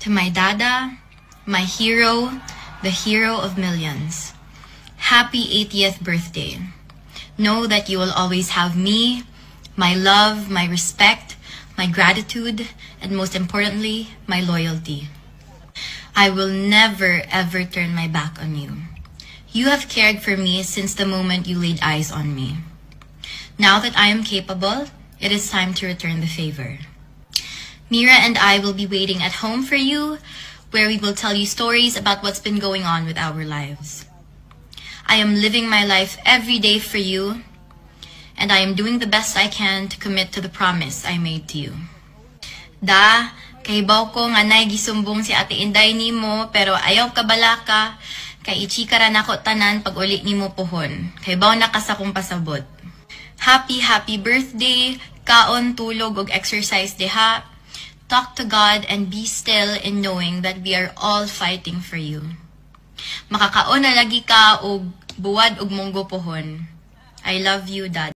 To my dada, my hero, the hero of millions. Happy 80th birthday. Know that you will always have me, my love, my respect, my gratitude, and most importantly, my loyalty. I will never ever turn my back on you. You have cared for me since the moment you laid eyes on me. Now that I am capable, it is time to return the favor. Mira and I will be waiting at home for you, where we will tell you stories about what's been going on with our lives. I am living my life every day for you, and I am doing the best I can to commit to the promise I made to you. Da, kahibaw ko nga nay gisumbong si Ate Inday nimo, pero ayaw ka balaka, kay ichika ra nako tanan pag uli nimo pohon. Kahibaw na ka sa kong pasabot. Happy birthday, kaon, tulog, og exercise diha. Talk to God and be still in knowing that we are all fighting for you. Makakaon na lagi ka og buwad og munggo pohon. I love you, Dad.